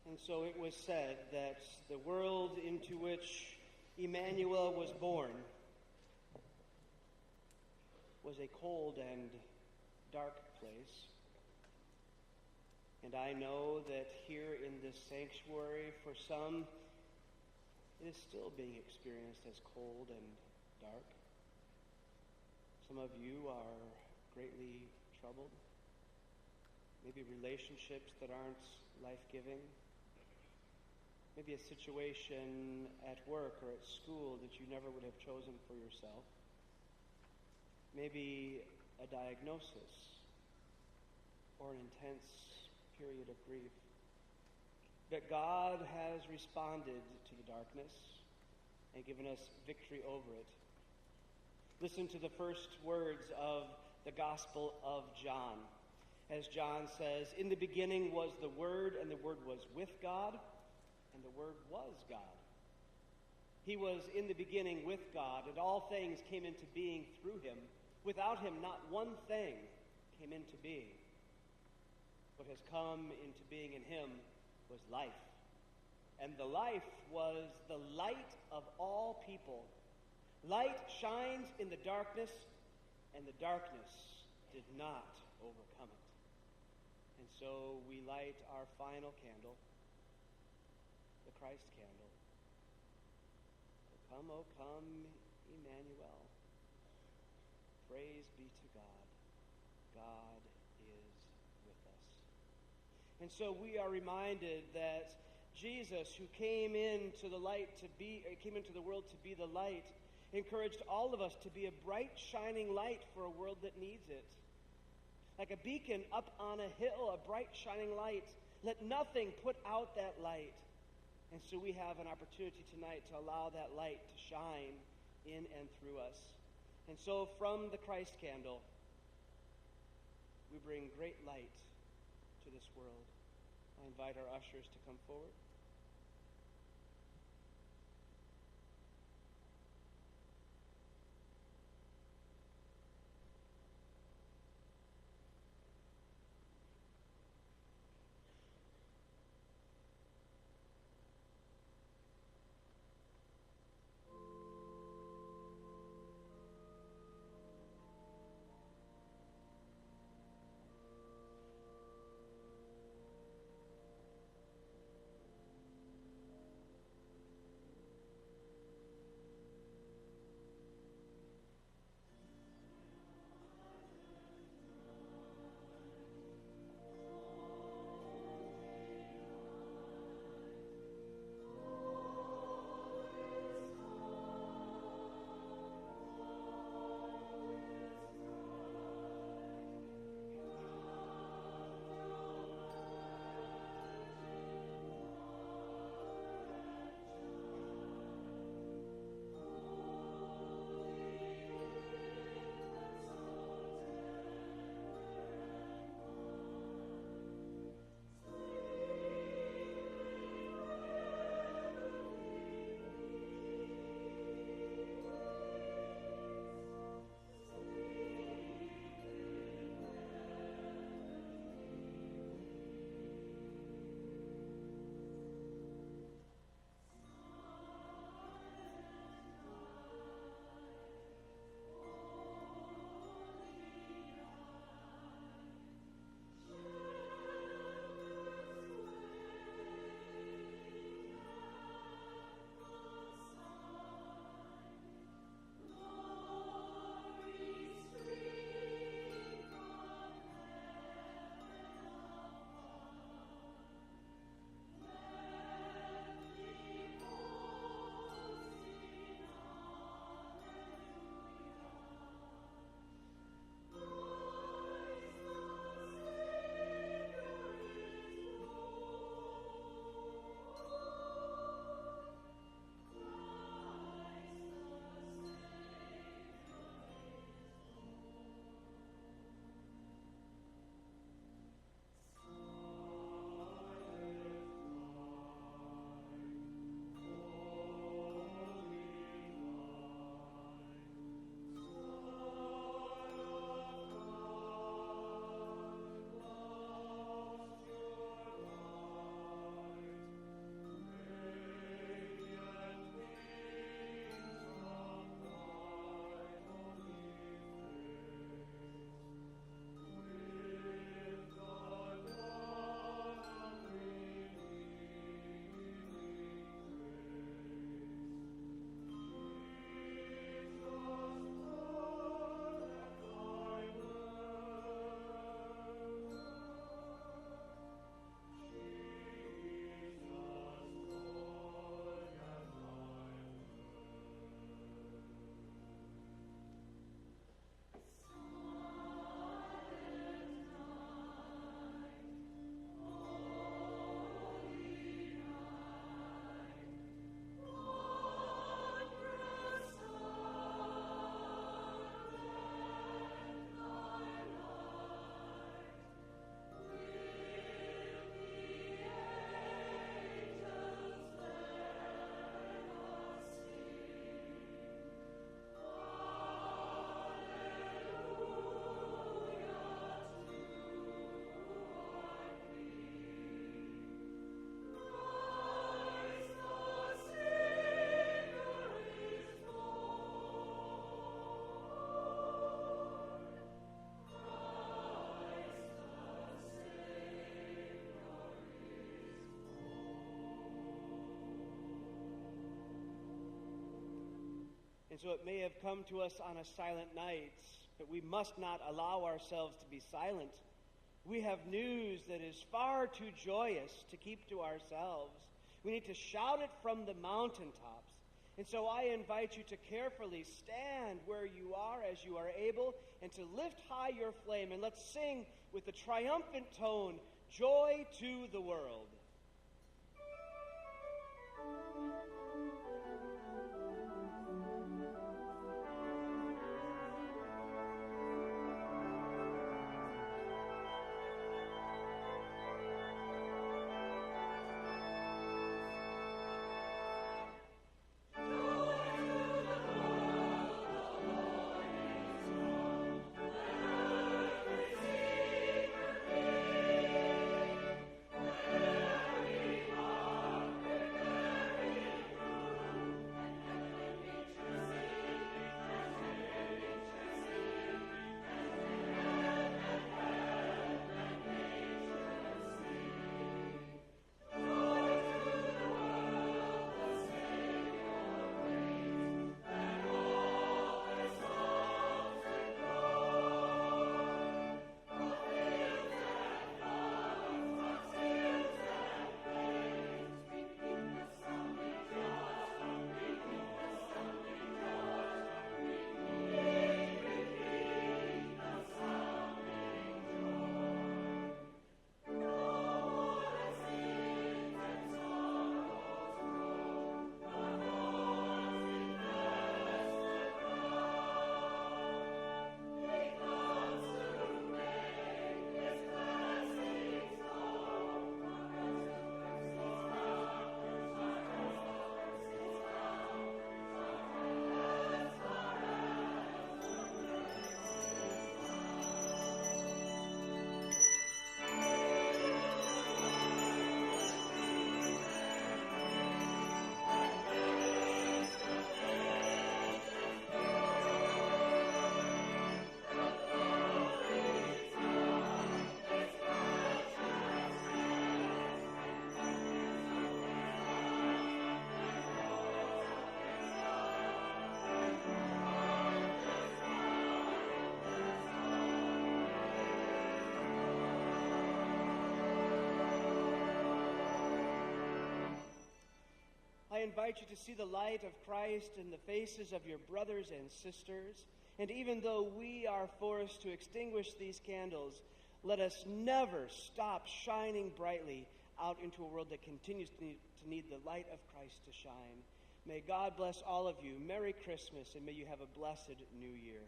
And so it was said that the world into which Emmanuel was born was a cold and dark place. And I know that here in this sanctuary, for some, it is still being experienced as cold and dark. Some of you are greatly troubled. Maybe relationships that aren't life-giving. Maybe a situation at work or at school that you never would have chosen for yourself. Maybe a diagnosis or an intense period of grief. But God has responded to the darkness and given us victory over it. Listen to the first words of the Gospel of John. As John says, "In the beginning was the Word, and the Word was with God, and the Word was God. He was in the beginning with God, and all things came into being through him. Without him, not one thing came into being. What has come into being in him was life. And the life was the light of all people. Light shines in the darkness, and the darkness did not overcome it." And so we light our final candle, the Christ candle. O come, Emmanuel. Praise be to God. God is with us. And so we are reminded that Jesus, who came into the world to be the light, encouraged all of us to be a bright, shining light for a world that needs it. Like a beacon up on a hill, a bright, shining light. Let nothing put out that light. And so we have an opportunity tonight to allow that light to shine in and through us. And so from the Christ candle, we bring great light to this world. I invite our ushers to come forward. And so it may have come to us on a silent night, but we must not allow ourselves to be silent. We have news that is far too joyous to keep to ourselves. We need to shout it from the mountaintops. And so I invite you to carefully stand where you are as you are able and to lift high your flame. And let's sing with the triumphant tone, "Joy to the World." I invite you to see the light of Christ in the faces of your brothers and sisters. And even though we are forced to extinguish these candles, let us never stop shining brightly out into a world that continues to need the light of Christ to shine. May God bless all of you. Merry Christmas, and may you have a blessed New Year.